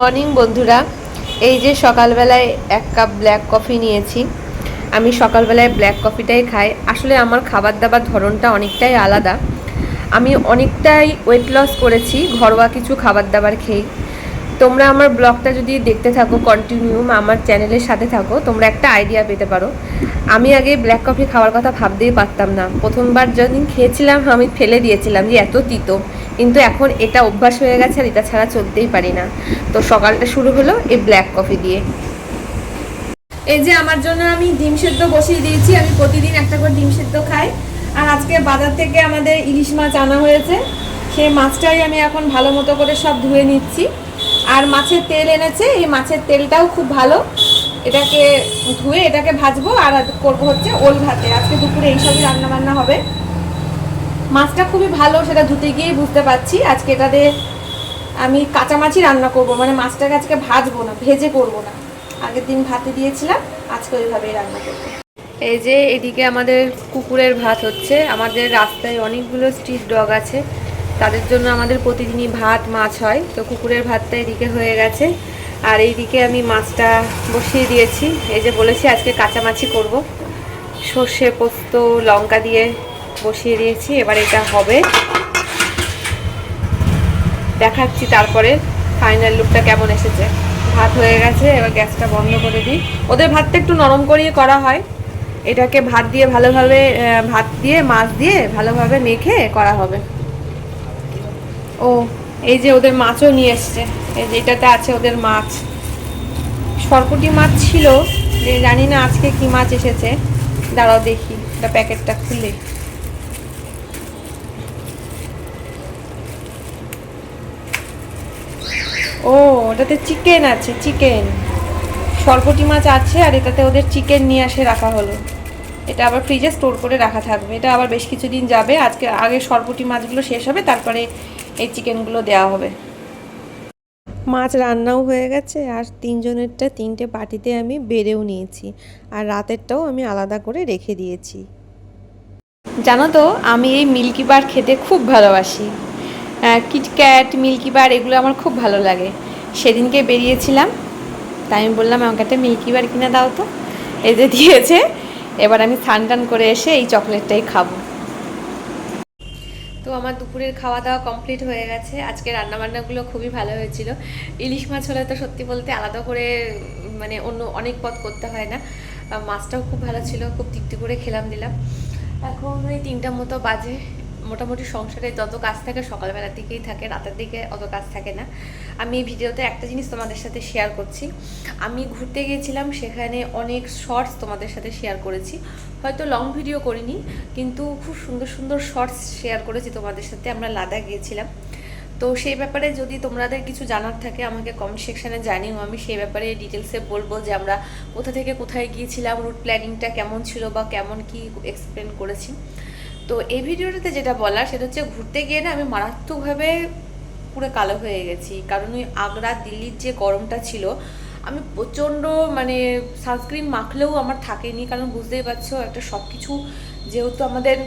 Morning বন্ধুরা, এই যে সকালবেলায় এক কাপ ব্ল্যাক কফি নিয়েছি। আমি সকালবেলায় ব্ল্যাক কফিটাই খাই। আসলে আমার খাবার দাবার ধরনটা অনেকটাই আলাদা। আমি অনেকটাই ওয়েট লস করেছি ঘরোয়া কিছু খাবার দাবার খেয়ে। তোমরা আমার ব্লগটা যদি দেখতে থাকো কন্টিনিউ, আমার চ্যানেলের সাথে থাকো, তোমরা একটা আইডিয়া পেতে পারো। আমি আগে ব্ল্যাক কফি খাওয়ার কথা ভাবতেই পারতাম না। প্রথমবার যেদিন খেয়েছিলাম আমি ফেলে দিয়েছিলাম যে এত তিতো, কিন্তু এখন এটা অভ্যাস হয়ে গেছে আর এটা ছাড়া চলতেই পারি না। তো সকালটা শুরু হলো এই ব্ল্যাক কফি দিয়ে। এই যে আমার জন্য আমি ডিম সেদ্ধ বসিয়ে দিয়েছি। আমি প্রতিদিন একটা করে ডিম সেদ্ধ খাই। আর আজকে বাজার থেকে আমাদের ইলিশ মাছ আনা হয়েছে, সেই মাছটাই আমি এখন ভালো মতো করে সব ধুয়ে নিচ্ছি। আর মাছের তেল এনেছে, এই মাছের তেলটাও খুব ভালো। এটাকে ধুয়ে এটাকে ভাজবো আর করবো হচ্ছে ওল ভাতে। আজকে দুপুরে এইসবই রান্না বান্না হবে। মাছটা খুবই ভালো, সেটা ধুতে গিয়েই বুঝতে পারছি। আজকে এটাতে আমি কাঁচা মাছই রান্না করব, মানে মাছটাকে আজকে ভাজবো না, ভেজে করব না। আগের দিন ভাতে দিয়েছিলাম, আজকে ওইভাবেই রান্না করব। এই যে এদিকে আমাদের কুকুরের ভাত হচ্ছে। আমাদের রাস্তায় অনেকগুলো স্ট্রিট ডগ আছে, তাদের জন্য আমাদের প্রতিদিনই ভাত মাছ হয়। তো কুকুরের ভাতটা এদিকে হয়ে গেছে, আর এইদিকে আমি মাছটা বসিয়ে দিয়েছি। এই যে বলেছি আজকে কাঁচা মাছই করব। সর্ষে পোস্ত লঙ্কা দিয়ে বসিয়ে দিয়েছি। এবার এটা হবে, দেখাচ্ছি তারপরে ফাইনাল লুকটা কেমন এসেছে। ভাত হয়ে গেছে, এবার গ্যাসটা বন্ধ করে দিই। ওদের ভাতটা একটু নরম করিয়ে করা হয়। এটাকে ভাত দিয়ে ভালোভাবে, ভাত দিয়ে মাছ দিয়ে ভালোভাবে মেখে করা হবে। ও, এই যে ওদের মাছও নিয়ে এসছে। এই যে এটাতে আছে ওদের মাছ, সরপুঁটি মাছ ছিল। জানি না আজকে কি মাছ এসেছে, দাঁড়াও দেখি এটা প্যাকেটটা খুলে। ও, ওটাতে চিকেন আছে, চিকেন। সরপুঁটি মাছ আছে আর এটাতে ওদের চিকেন নিয়ে এসে রাখা হলো। এটা আবার ফ্রিজে স্টোর করে রাখা থাকবে, এটা আবার বেশ কিছুদিন যাবে। আজকে আগে সরপুঁটি মাছগুলো শেষ হবে, তারপরে এই চিকেনগুলো দেওয়া হবে। মাছ রান্নাও হয়ে গেছে, আর তিনজনেরটা তিনটে বাটিতে আমি বেড়েও নিয়েছি, আর রাতেরটাও আমি আলাদা করে রেখে দিয়েছি। জানো তো, আমি এই মিল্কি বার খেতে খুব ভালোবাসি। কিটক্যাট, মিল্কি বার এগুলো আমার খুব ভালো লাগে। সেদিনকে বেরিয়েছিলাম, তাই আমি বললাম আমাকে একটা মিল্কি বার কিনে দাও তো। এই যে দিয়েছে। এবার আমি স্নান টান করে এসে এই চকলেটটাই খাবো। তো আমার দুপুরের খাওয়া দাওয়া কমপ্লিট হয়ে গেছে। আজকে রান্নাবান্নাগুলো খুবই ভালো হয়েছিল। ইলিশ মাছ হলে তো সত্যি বলতে আলাদা করে মানে অন্য অনেক পদ করতে হয় না। মাছটাও খুব ভালো ছিল, খুব তৃপ্তি করে খেলাম দিলাম। এখন ওই 3টা মতো বাজে। মোটামুটি সংসারে যত কাজ থাকে সকালবেলার দিকেই থাকে, রাতের দিকে অত কাজ থাকে না। আমি এই ভিডিওতে একটা জিনিস তোমাদের সাথে শেয়ার করছি। আমি ঘুরতে গিয়েছিলাম, সেখানে অনেক শর্টস তোমাদের সাথে শেয়ার করেছি। হয়তো লং ভিডিও করিনি, কিন্তু খুব সুন্দর সুন্দর শর্টস শেয়ার করেছি তোমাদের সাথে। আমরা লাদাখ গিয়েছিলাম। তো সেই ব্যাপারে যদি তোমাদের কিছু জানার থাকে আমাকে কমেন্ট সেকশানে জানিও। আমি সেই ব্যাপারে ডিটেলসে বলবো যে আমরা কোথা থেকে কোথায় গিয়েছিলাম, রুট প্ল্যানিংটা কেমন ছিল বা কেমন কি এক্সপ্লেন করেছি। তো এই ভিডিওটাতে যেটা বলার সেটা হচ্ছে, ঘুরতে গিয়ে না আমি মারাত্মকভাবে পুরো কালো হয়ে গেছি। কারণ ওই আগ্রা দিল্লির যে গরমটা ছিল, আমি প্রচণ্ড মানে সানস্ক্রিন মাখলেও আমার থাকেনি। কারণ বুঝতেই পারছো, একটা সব কিছু যেহেতু আমাদের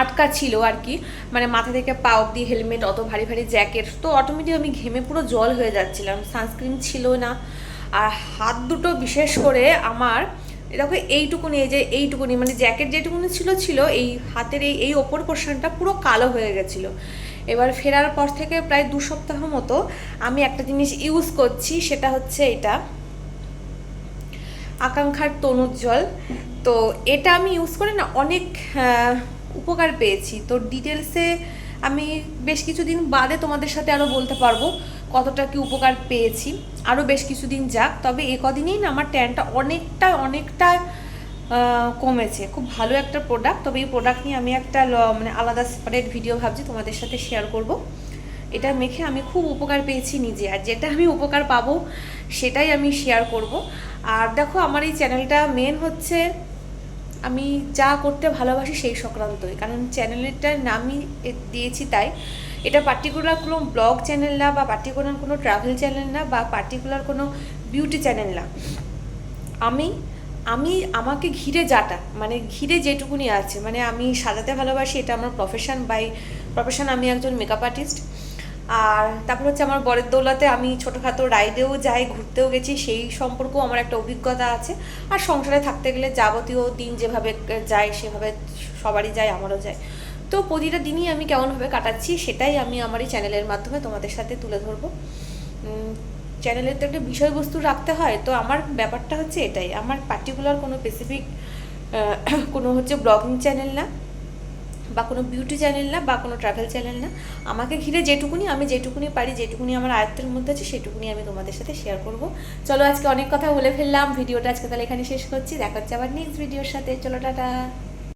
আটকা ছিল আর কি, মানে মাথা থেকে পা অব্দি হেলমেট, অত ভারী ভারী জ্যাকেট, তো অটোমেটিক আমি ঘেমে পুরো জল হয়ে যাচ্ছিলাম। সানস্ক্রিন ছিল না। আর হাত দুটো বিশেষ করে আমার দেখো এইটুকুনি, এই যে এইটুকুনি মানে জ্যাকেট যেটুকুনি ছিল এই হাতের এই ওপর পোর্শনটা পুরো কালো হয়ে গেছিলো। এবার ফেরার পর থেকে প্রায় 2 সপ্তাহ মতো আমি একটা জিনিস ইউজ করছি, সেটা হচ্ছে এটা আকাঙ্ক্ষার তনুজ্জ্বল। তো এটা আমি ইউজ করে না অনেক উপকার পেয়েছি। তো ডিটেলসে আমি বেশ কিছুদিন বাদে তোমাদের সাথে আরও বলতে পারবো কতটা কি উপকার পেয়েছি। আরও বেশ কিছুদিন যাক, তবে এ কদিনেই না আমার ট্যানটা অনেকটা অনেকটা কমেছে। খুব ভালো একটা প্রোডাক্ট। তবে এই প্রোডাক্ট নিয়ে আমি একটা মানে আলাদা সেপারেট ভিডিও ভাবছি তোমাদের সাথে শেয়ার করব। এটা মেখে আমি খুব উপকার পেয়েছি নিজে, আর যেটা আমি উপকার পাবো সেটাই আমি শেয়ার করব। আর দেখো, আমার এই চ্যানেলটা মেন হচ্ছে আমি যা করতে ভালোবাসি সেই সংক্রান্তই, কারণ চ্যানেলটার নামই দিয়েছি তাই। এটা পার্টিকুলার কোনো ব্লগ চ্যানেল না, বা পার্টিকুলার কোনো ট্রাভেল চ্যানেল না, বা পার্টিকুলার কোনো বিউটি চ্যানেল না। আমি আমি আমাকে ঘিরে যাটা মানে ঘিরে যেটুকুনি আছে, মানে আমি সাজাতে ভালোবাসি, এটা আমার প্রফেশন। বাই প্রফেশন আমি একজন মেকআপ আর্টিস্ট। আর তারপর হচ্ছে আমার বরের দৌলতে আমি ছোটোখাটো রাইডেও যাই, ঘুরতেও গেছি, সেই সম্পর্কেও আমার একটা অভিজ্ঞতা আছে। আর সংসারে থাকতে গেলে যাবতীয় দিন যেভাবে যায় সেভাবে সবারই যায়, আমারও যায়। তো প্রতিটা দিনই আমি কেমনভাবে কাটাচ্ছি সেটাই আমি আমার এই চ্যানেলের মাধ্যমে তোমাদের সাথে তুলে ধরবো। চ্যানেলের তো একটা বিষয়বস্তু রাখতে হয়, তো আমার ব্যাপারটা হচ্ছে এটাই, আমার পার্টিকুলার কোনো স্পেসিফিক কোনো হচ্ছে ব্লগিং চ্যানেল না, বা কোনো বিউটি চ্যানেল না, বা কোনো ট্রাভেল চ্যানেল না। আমাকে ঘিরে যেটুকুনি আমি যেটুকুনি পারি, যেটুকুনি আমার আয়ত্তের মধ্যে আছে সেটুকুনি আমি তোমাদের সাথে শেয়ার করব। চলো আজকে অনেক কথা বলে ফেললাম, ভিডিওটা আজকে তাহলে এখানে শেষ করছি। দেখা হচ্ছে আবার নেক্সট ভিডিওর সাথে। চলো টাটা।